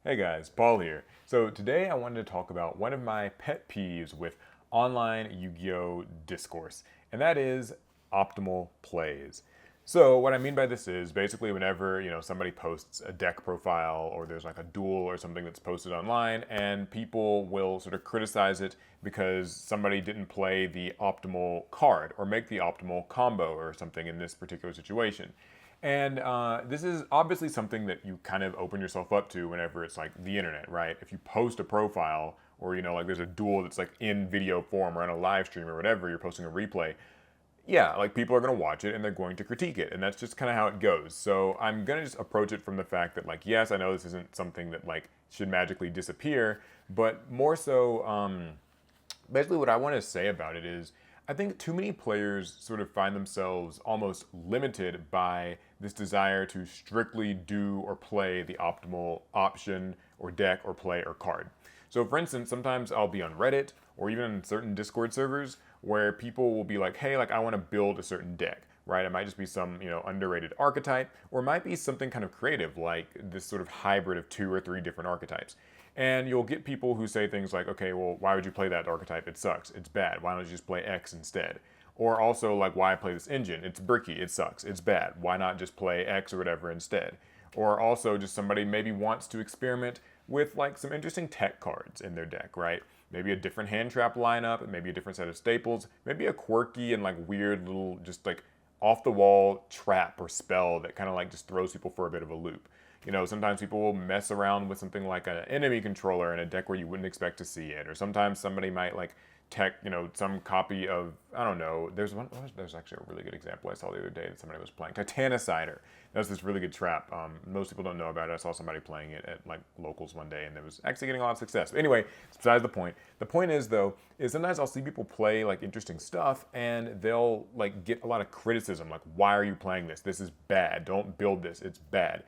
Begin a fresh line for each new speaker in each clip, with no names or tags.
Hey guys, Paul here. So today I wanted to talk about one of my pet peeves with online Yu-Gi-Oh discourse, and that is optimal plays. So what I mean by this is basically whenever, somebody posts a deck profile or there's like a duel or something that's posted online and people will sort of criticize it because somebody didn't play the optimal card or make the optimal combo or something in this particular situation. And this is obviously something that you kind of open yourself up to whenever it's like the internet, right? If you post a profile or, like there's a duel that's like in video form or on a live stream or whatever, you're posting a replay, yeah, like people are going to watch it and they're going to critique it. And that's just kind of how it goes. So I'm going to just approach it from the fact that, like, yes, I know this isn't something that like should magically disappear, but more so, basically what I want to say about it is I think too many players sort of find themselves almost limited by this desire to strictly do or play the optimal option or deck or play or card. So, for instance, sometimes I'll be on Reddit or even on certain Discord servers where people will be like, hey, like I want to build a certain deck, right? It might just be some, underrated archetype, or it might be something kind of creative, like this sort of hybrid of two or three different archetypes. And you'll get people who say things like, okay, well, why would you play that archetype? It sucks. It's bad. Why don't you just play X instead? Or also, like, why play this engine? It's bricky. It sucks. It's bad. Why not just play X or whatever instead? Or also, just somebody maybe wants to experiment with, like, some interesting tech cards in their deck, right? Maybe a different hand trap lineup, maybe a different set of staples, maybe a quirky and, like, weird little, just, like, off the wall trap or spell that kind of, like, just throws people for a bit of a loop. Sometimes people will mess around with something like an enemy controller in a deck where you wouldn't expect to see it. Or sometimes somebody might like tech, some copy of, I don't know, there's actually a really good example I saw the other day that somebody was playing. Titanicider. That's this really good trap. Most people don't know about it. I saw somebody playing it at like locals one day and it was actually getting a lot of success. But anyway, it's besides the point. The point is though, is sometimes I'll see people play like interesting stuff and they'll like get a lot of criticism. Like, why are you playing this? This is bad. Don't build this. It's bad.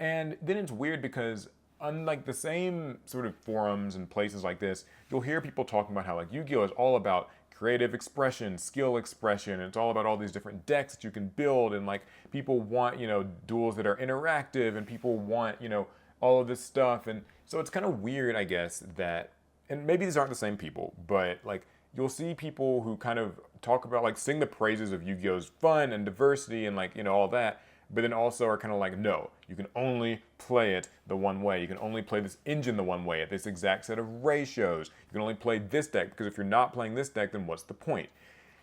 And then it's weird because unlike the same sort of forums and places like this, you'll hear people talking about how like Yu-Gi-Oh is all about creative expression, skill expression. It's all about all these different decks that you can build and like people want, duels that are interactive and people want, all of this stuff. And so it's kind of weird, I guess, that and maybe these aren't the same people, but like you'll see people who kind of talk about like sing the praises of Yu-Gi-Oh's fun and diversity and like, all that, but then also are kind of like, no, you can only play it the one way. You can only play this engine the one way at this exact set of ratios. You can only play this deck because if you're not playing this deck, then what's the point?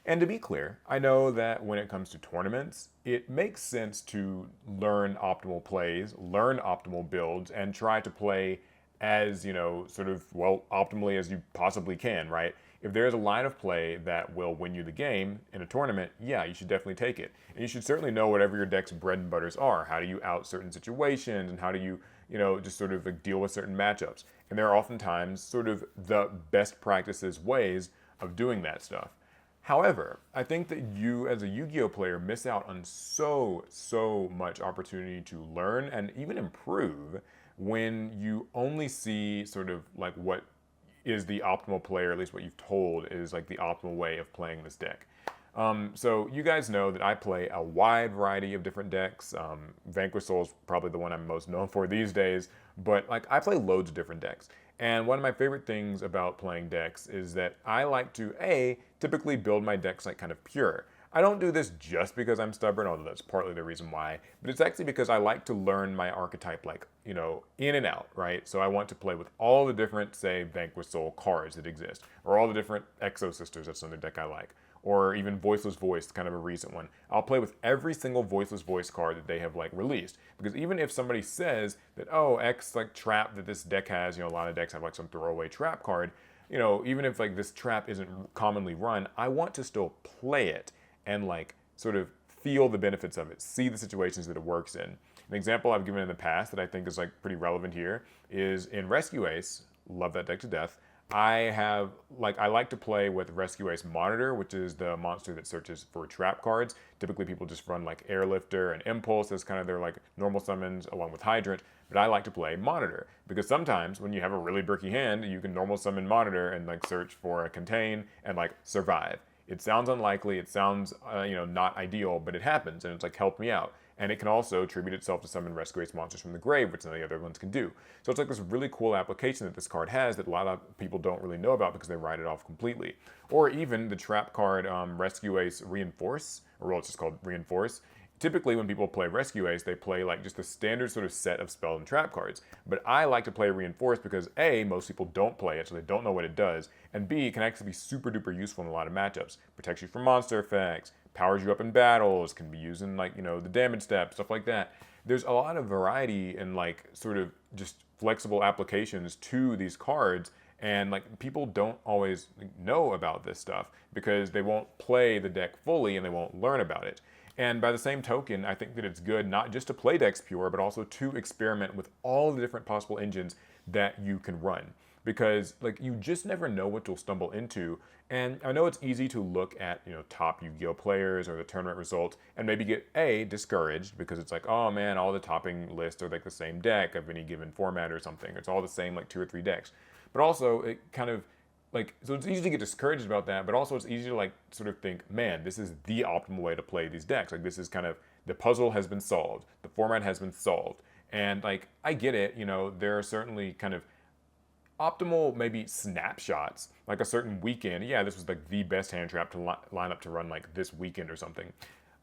And to be clear, I know that when it comes to tournaments, it makes sense to learn optimal plays, learn optimal builds, and try to play as, sort of, well, optimally as you possibly can, right? If there's a line of play that will win you the game in a tournament, yeah, you should definitely take it. And you should certainly know whatever your deck's bread and butters are. How do you out certain situations and how do you, just sort of like deal with certain matchups? And there are oftentimes sort of the best practices ways of doing that stuff. However, I think that you as a Yu-Gi-Oh player miss out on so much opportunity to learn and even improve when you only see sort of like what is the optimal play, or at least what you've told is like the optimal way of playing this deck. So you guys know that I play a wide variety of different decks. Vanquish Soul is probably the one I'm most known for these days, but like I play loads of different decks. And one of my favorite things about playing decks is that I like to typically build my decks like kind of pure. I don't do this just because I'm stubborn, although that's partly the reason why, but it's actually because I like to learn my archetype like, in and out, right? So I want to play with all the different, say, Vanquish Soul cards that exist, or all the different Exo Sisters, that's another deck I like, or even Voiceless Voice, kind of a recent one. I'll play with every single Voiceless Voice card that they have like released, because even if somebody says that, oh, X like trap that this deck has, a lot of decks have like some throwaway trap card, even if like this trap isn't commonly run, I want to still play it and like sort of feel the benefits of it, see the situations that it works in. An example I've given in the past that I think is like pretty relevant here is in Rescue Ace. Love that deck to death. I like to play with Rescue Ace Monitor, which is the monster that searches for trap cards. Typically people just run like Airlifter and Impulse as kind of their like normal summons along with Hydrant, but I like to play Monitor because sometimes when you have a really bricky hand, you can normal summon Monitor and like search for a Contain and like survive. It sounds unlikely, it sounds not ideal, but it happens and it's like help me out. and it can also attribute itself to summon Rescue Ace monsters from the grave, which none of the other ones can do. So it's like this really cool application that this card has that a lot of people don't really know about because they write it off completely. Or even the trap card Rescue Ace Reinforce, or well, it's just called Reinforce. Typically, when people play Rescue Ace, they play like just the standard sort of set of spell and trap cards. But I like to play Reinforce because A, most people don't play it, so they don't know what it does, and B, it can actually be super duper useful in a lot of matchups. Protects you from monster effects, powers you up in battles, can be used in like, the damage step, stuff like that. There's a lot of variety and like sort of just flexible applications to these cards, and like people don't always know about this stuff because they won't play the deck fully and they won't learn about it. And by the same token, I think that it's good not just to play decks pure, but also to experiment with all the different possible engines that you can run. Because like you just never know what you'll stumble into. And I know it's easy to look at, top Yu-Gi-Oh players or the tournament results and maybe get discouraged because it's like, oh man, all the topping lists are like the same deck of any given format or something. It's all the same like 2 or 3 decks. But also it kind of so it's easy to get discouraged about that, but also it's easy to like sort of think, man, this is the optimal way to play these decks. Like this is kind of, the puzzle has been solved, the format has been solved. And like, I get it, there are certainly kind of optimal maybe snapshots, like a certain weekend. Yeah, this was like the best hand trap to line up to run like this weekend or something.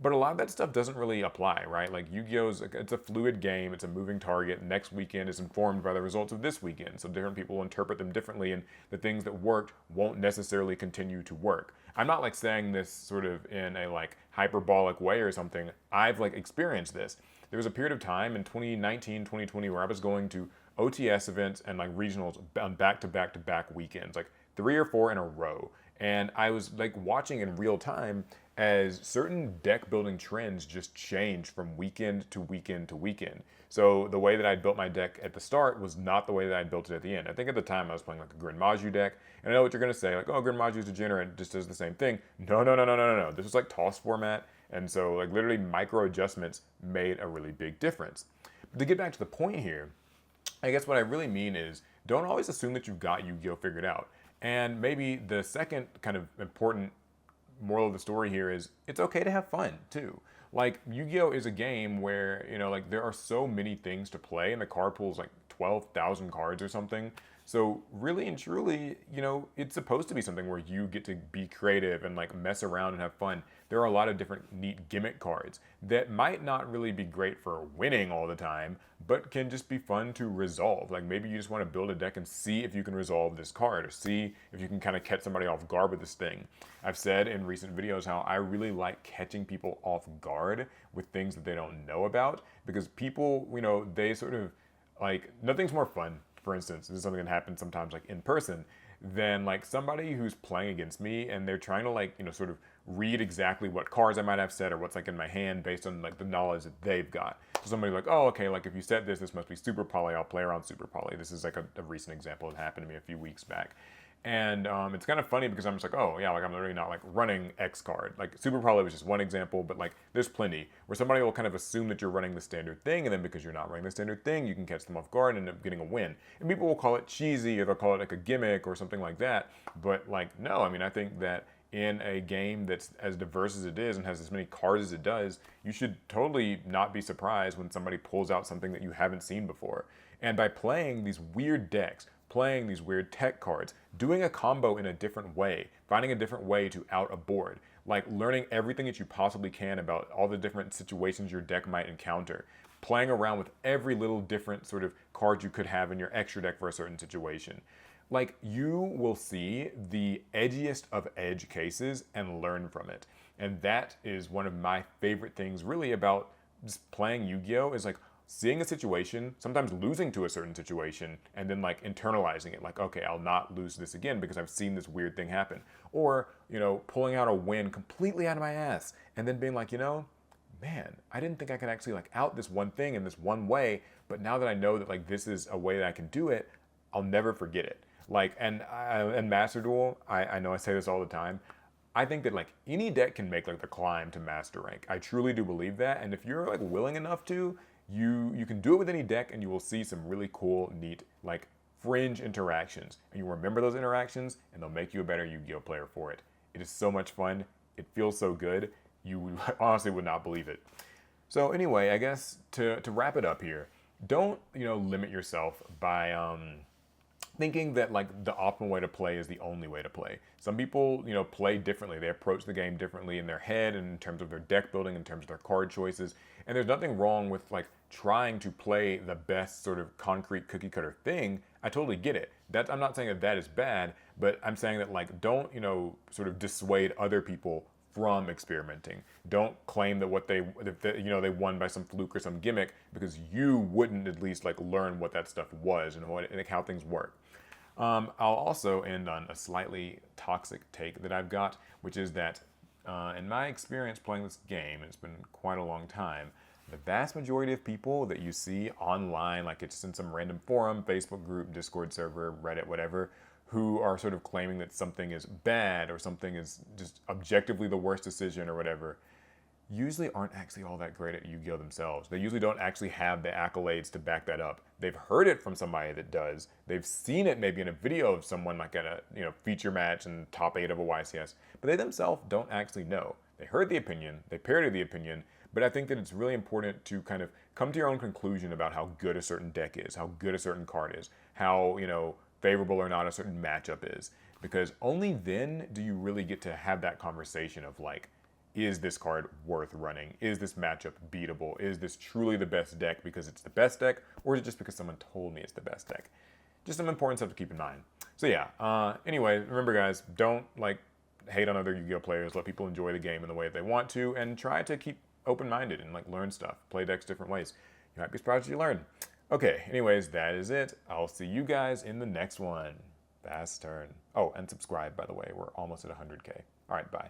But a lot of that stuff doesn't really apply, right? Like Yu-Gi-Oh's, it's a fluid game, it's a moving target. Next weekend is informed by the results of this weekend. So different people interpret them differently, and the things that worked won't necessarily continue to work. I'm not like saying this sort of in a like hyperbolic way or something. I've like experienced this. There was a period of time in 2019, 2020 where I was going to OTS events and like regionals on back-to-back weekends, like 3 or 4 in a row. And I was like watching in real time as certain deck building trends just changed from weekend to weekend to weekend. So the way that I built my deck at the start was not the way that I built it at the end. I think at the time I was playing like a Grin Maju deck, and I know what you're gonna say, like, oh, Grin Maju is degenerate, just does the same thing. No. This was like toss format, and so like literally micro adjustments made a really big difference. But to get back to the point here, I guess what I really mean is don't always assume that you've got Yu-Gi-Oh figured out. And maybe the second kind of important moral of the story here is it's okay to have fun too. Like Yu-Gi-Oh is a game where, like there are so many things to play and the card pool is like 12,000 cards or something. So really and truly, it's supposed to be something where you get to be creative and like mess around and have fun. There are a lot of different neat gimmick cards that might not really be great for winning all the time, but can just be fun to resolve. Like maybe you just want to build a deck and see if you can resolve this card or see if you can kind of catch somebody off guard with this thing. I've said in recent videos how I really like catching people off guard with things that they don't know about, because people, they sort of like, nothing's more fun, for instance, this is something that happens sometimes like in person, than like somebody who's playing against me and they're trying to like, sort of read exactly what cards I might have set or what's like in my hand based on like the knowledge that they've got. So somebody's like, oh, okay, like if you set this must be Super Poly, I'll play around Super Poly. This is like a recent example that happened to me a few weeks back. And it's kind of funny because I'm just like, oh yeah, like I'm literally not like running X card. Like Super Poly was just one example, but like there's plenty where somebody will kind of assume that you're running the standard thing, and then because you're not running the standard thing, you can catch them off guard and end up getting a win. And people will call it cheesy, or they'll call it like a gimmick or something like that. But like, no, I mean, I think that in a game that's as diverse as it is and has as many cards as it does, you should totally not be surprised when somebody pulls out something that you haven't seen before. And by playing these weird decks, playing these weird tech cards, doing a combo in a different way, finding a different way to out a board, like learning everything that you possibly can about all the different situations your deck might encounter, playing around with every little different sort of card you could have in your extra deck for a certain situation. Like, you will see the edgiest of edge cases and learn from it. And that is one of my favorite things really about just playing Yu-Gi-Oh! Is like seeing a situation, sometimes losing to a certain situation, and then like internalizing it, like, okay, I'll not lose this again because I've seen this weird thing happen. Or, pulling out a win completely out of my ass and then being like, man, I didn't think I could actually like out this one thing in this one way, but now that I know that like this is a way that I can do it, I'll never forget it. Like, and Master Duel, I know I say this all the time, I think that like any deck can make like the climb to master rank. I truly do believe that, and if you're like willing enough to, you can do it with any deck, and you will see some really cool, neat, like fringe interactions, and you remember those interactions, and they'll make you a better Yu-Gi-Oh player for it. It is so much fun. It feels so good. You honestly would not believe it. So anyway, I guess to wrap it up here, don't limit yourself by thinking that like the optimal way to play is the only way to play. Some people, play differently. They approach the game differently in their head and in terms of their deck building, in terms of their card choices. And there's nothing wrong with like trying to play the best sort of concrete cookie cutter thing. I totally get it. I'm not saying that that is bad, but I'm saying that like don't, sort of dissuade other people from experimenting. Don't claim that they won by some fluke or some gimmick, because you wouldn't at least like learn what that stuff was and how things work. I'll also end on a slightly toxic take that I've got, which is that in my experience playing this game, and it's been quite a long time, the vast majority of people that you see online, like it's in some random forum, Facebook group, Discord server, Reddit, whatever, who are sort of claiming that something is bad or something is just objectively the worst decision or whatever, usually aren't actually all that great at Yu-Gi-Oh themselves. They usually don't actually have the accolades to back that up. They've heard it from somebody that does. They've seen it maybe in a video of someone like at a feature match and top 8 of a YCS, but they themselves don't actually know. They heard the opinion, they parroted the opinion, but I think that it's really important to kind of come to your own conclusion about how good a certain deck is, how good a certain card is, how, favorable or not a certain matchup is. Because only then do you really get to have that conversation of like, is this card worth running? Is this matchup beatable? Is this truly the best deck because it's the best deck, or is it just because someone told me it's the best deck? Just some important stuff to keep in mind. So yeah, anyway, remember guys, don't like hate on other Yu-Gi-Oh players. Let people enjoy the game in the way that they want to, and try to keep open-minded and like learn stuff, play decks different ways. You might be surprised what you learn. Okay, anyways, that is it. I'll see you guys in the next one. Fast turn. Oh, and subscribe, by the way. We're almost at 100K. All right, bye.